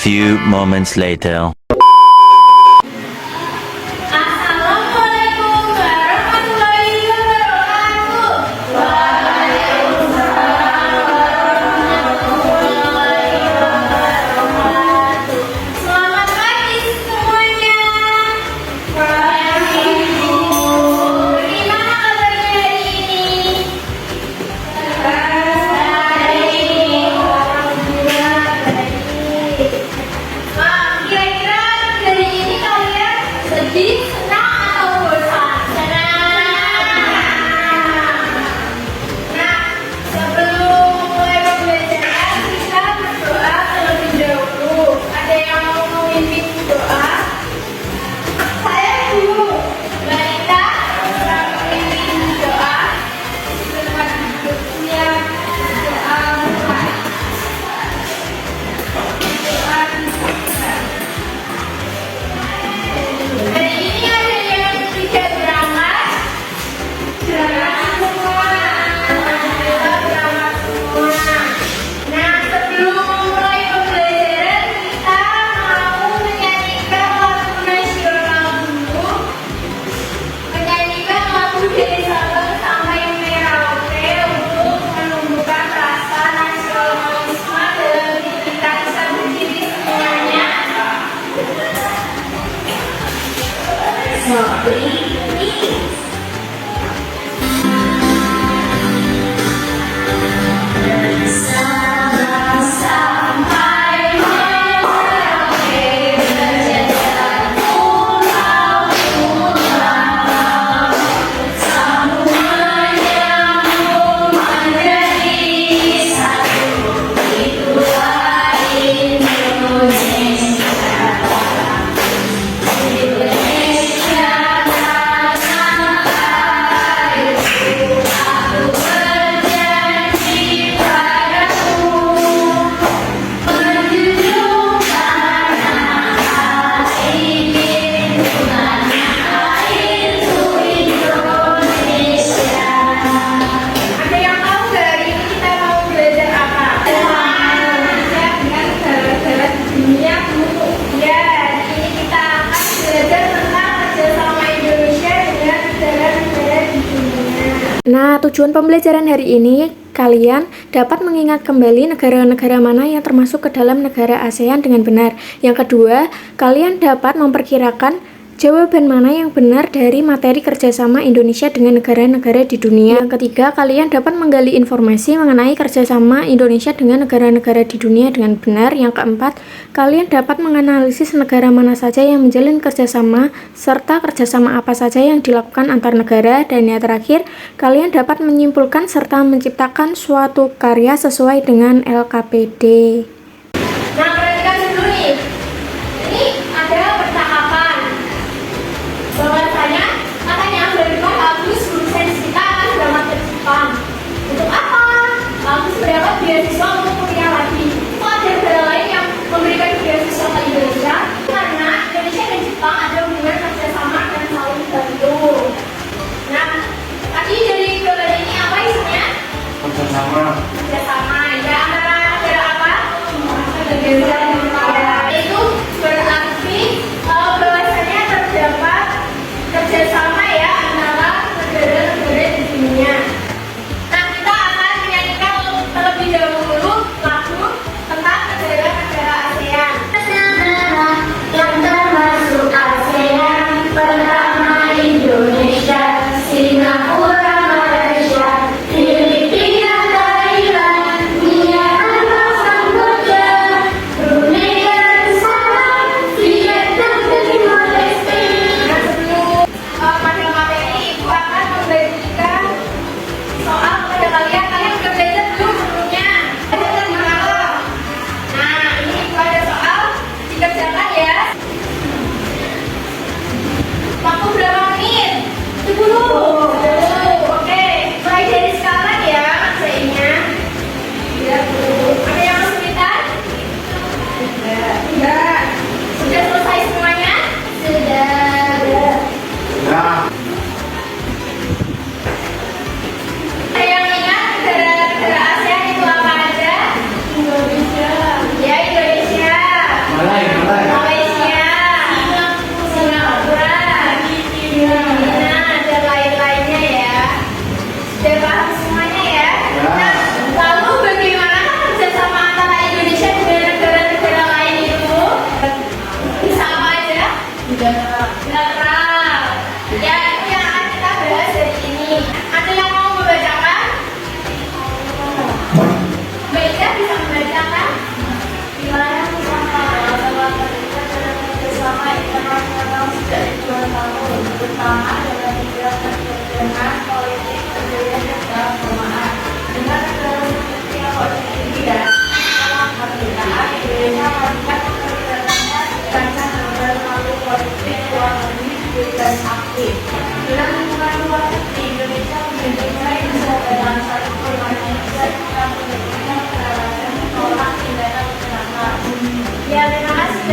few moments later. Assalamualaikum warahmatullahi wabarakatuh. Waalaikumsalam warahmatullahi wabarakatuh. Selamat pagi semuanya. Pagi Bu. Gimana kabarnya hari ini? Baik. Alhamdulillah baik. Kira-kira hari ini kalian sedih, senang, atau bosan? Senang. Nah, sebelum mulai pembelajaran, kita berdoa terlebih dahulu. Ada yang mau memimpin doa? Saya dulu. Wanita yang memimpin doa. Tempat duduknya doa mulai. Doa hari ini ada yang tidak berangkat. Berangkat semua. Alhamdulillah berangkat semua. Nah, sebelum memulai pembelajaran, kita mau menyanyikan lagu nasional dulu. Menyanyikan lagu dari Sabang sampai Merauke untuk menumbuhkan rasa nasionalisme dalam diri kita. Bisa berdiri semuanya. Sabang sampai Merauke berjalan pulau-pulau, sambungan nyambung menjadi satu. Itulah Indonesia. Indonesia tanah airku, aku berjanji padamu, menjunjung tanah air, lindungannya airku Indonesia. Ada yang tahu nggak hari ini kita mau belajar apa? Belajar dengan negara-negara di dunia, Bu. Ya, hari ini kita akan belajar tentang kerjasama Indonesia dengan negara-negara di dunia. Nah, tujuan pembelajaran hari ini, kalian dapat mengingat kembali negara-negara mana yang termasuk ke dalam negara ASEAN dengan benar. Yang kedua, kalian dapat memperkirakan jawaban mana yang benar dari materi kerjasama Indonesia dengan negara-negara di dunia. Yang ketiga, kalian dapat menggali informasi mengenai kerjasama Indonesia dengan negara-negara di dunia dengan benar. Yang keempat, kalian dapat menganalisis negara mana saja yang menjalin kerjasama, serta kerjasama apa saja yang dilakukan antar negara. Dan yang terakhir, kalian dapat menyimpulkan serta menciptakan suatu karya sesuai dengan LKPD. Nah, perhatikan dulu nih. Ini ada percakapan. Bahwasanya katanya berapa bagus lulusan kita akan berangkat ke Jepang. Untuk apa? Bagus berdapat beasiswa untuk kuliah lagi. Kok ada negara lain yang memberikan beasiswa ke Indonesia? Karena Indonesia dan Jepang ada hubungan kerjasama dan saling bantu. Nah, tadi dari gambar ini apa isinya? Kerjasama Kerjasama. Ya, antara negara apa?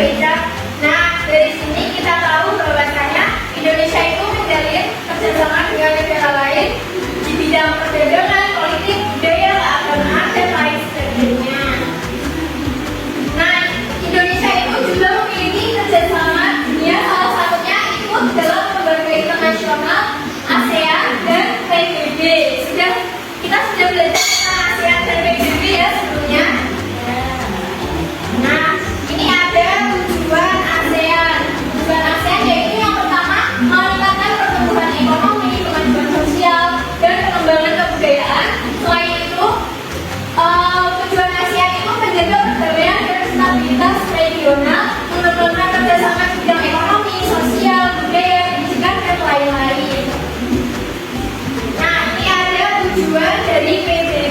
berbeda. Nah, dari sini kita tahu bahwasanya Indonesia itu menjalin kerjasama dengan negara lain di bidang perdagangan, politik, budaya, keagamaan, dan lain sebagainya. Nah, Indonesia itu juga memiliki kerjasama dunia, salah satunya ikut dalam lembaga internasional ASEAN dan PBB. Kita sudah belajar tentang ASEAN dan PBB ya sebelumnya. Nah, ini ada tujuan ASEAN. Tujuan ASEAN yaitu yang pertama meningkatkan pertumbuhan ekonomi, kemajuan sosial, dan pengembangan kebudayaan. Selain itu, tujuan ASEAN itu menjaga perdamaian dan stabilitas regional, mengembangkan kerjasama di bidang ekonomi, sosial, budaya, pendidikan, dan lain-lain. Nah, ini ada tujuan dari PBB.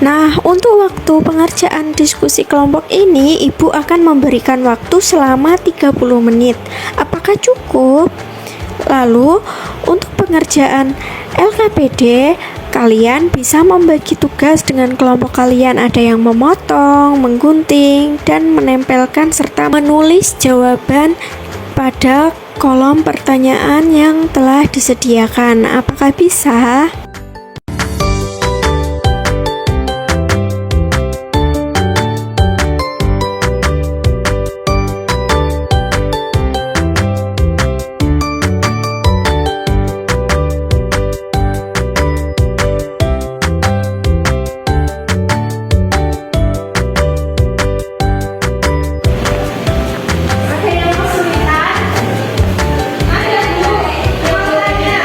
Nah, untuk waktu pengerjaan diskusi kelompok ini, Ibu akan memberikan waktu selama 30 menit. Apakah cukup? Lalu, untuk pengerjaan LKPD, kalian bisa membagi tugas dengan kelompok kalian. Ada yang memotong, menggunting, dan menempelkan serta menulis jawaban pada kolom pertanyaan yang telah disediakan. Apakah bisa? Ada yang kesulitan? Ada Bu, jawabannya.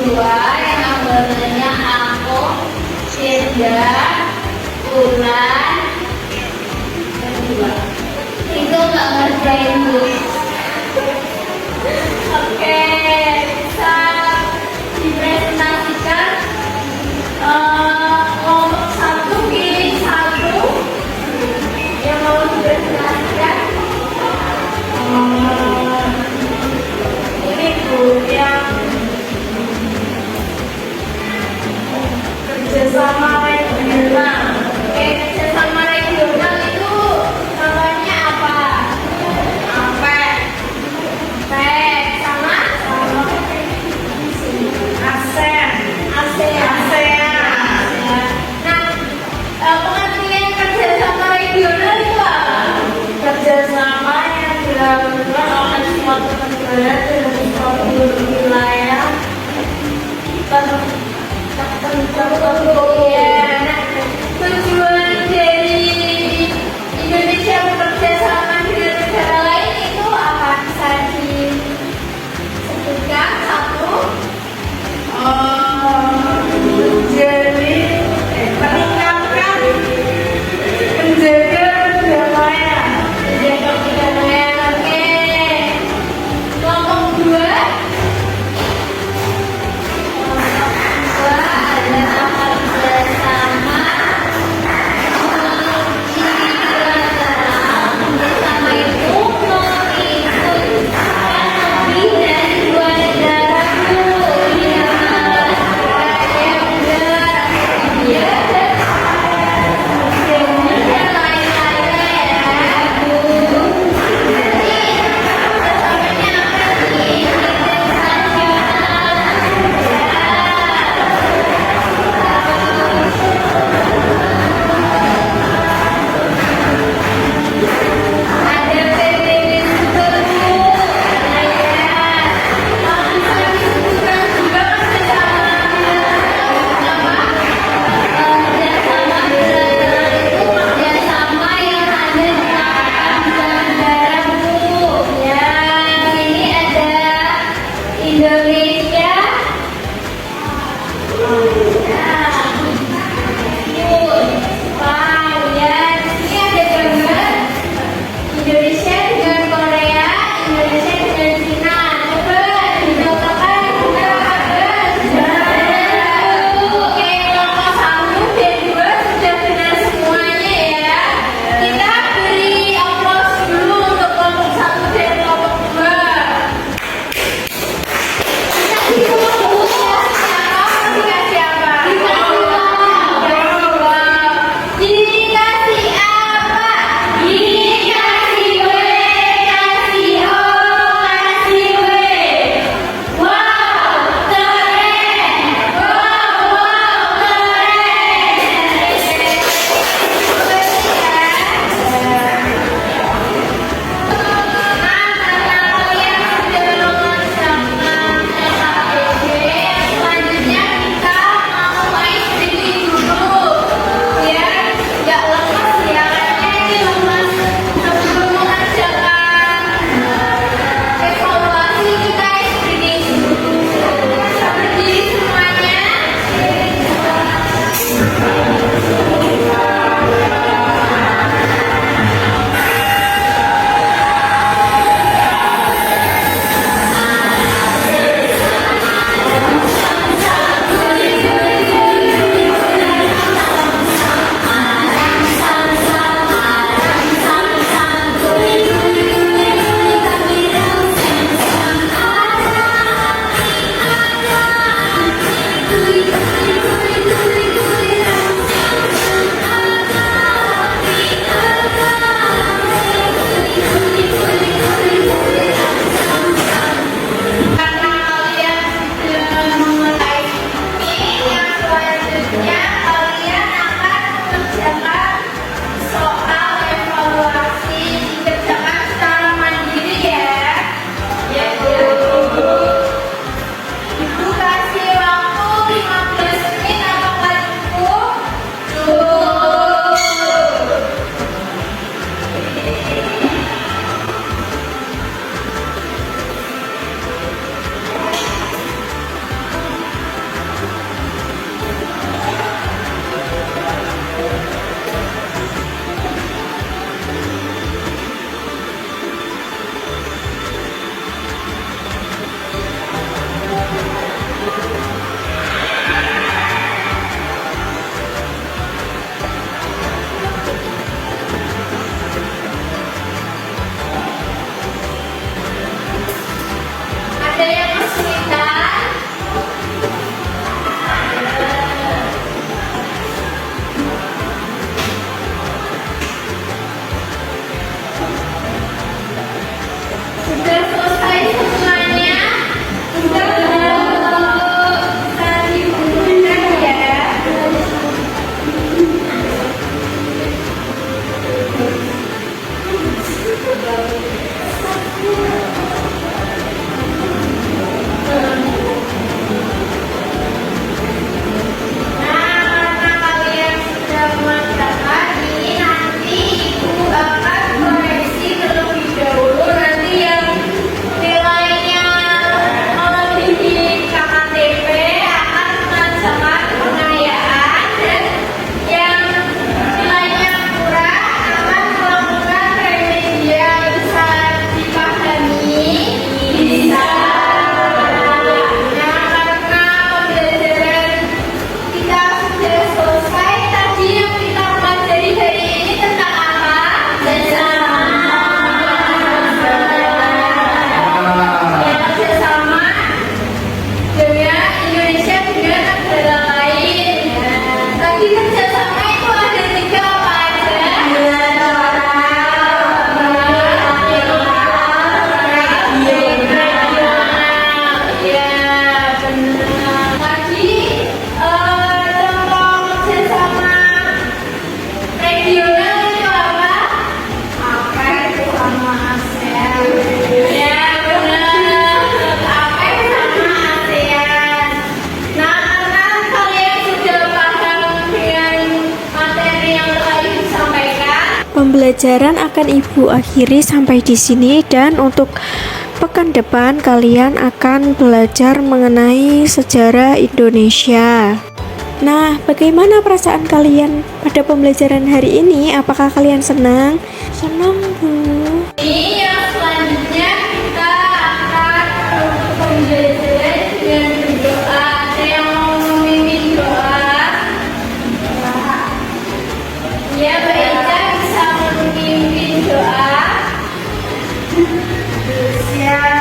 kedua yang anggotanya aku, Firda, Ulan, dan dua. Itu nggak ngerjain Bu. Oke, bisa dipresentasikan kelompok satu pilih satu yang mau dipresentasikan. Ini Bu yang kerjasama regional. Oke, kerjasama regional itu namanya apa? APEC. APEC sama ASEAN. Nah, pengertian kerjasama regional itu apa? Kerjasama yang dilakukan oleh suatu negara dengan suatu wilayah tertentu. Ya, nah, tujuan dari Indonesia bekerja sama dengan negara lain itu apa? Bisa disebutkan satu? Jadi meningkatkan menjaga perdamaian. Oke. Kelompok dua adalah kerjasama pembelajaran akan Ibu akhiri sampai di sini, dan untuk pekan depan kalian akan belajar mengenai sejarah Indonesia. Nah, bagaimana perasaan kalian pada pembelajaran hari ini? Apakah kalian senang? Senang, Bu. Iya, selanjutnya kita akan pembelajaran dengan berdoa. Ada yang mau memimpin doa? Ya, Mbak Ica bisa memimpin doa. Siap.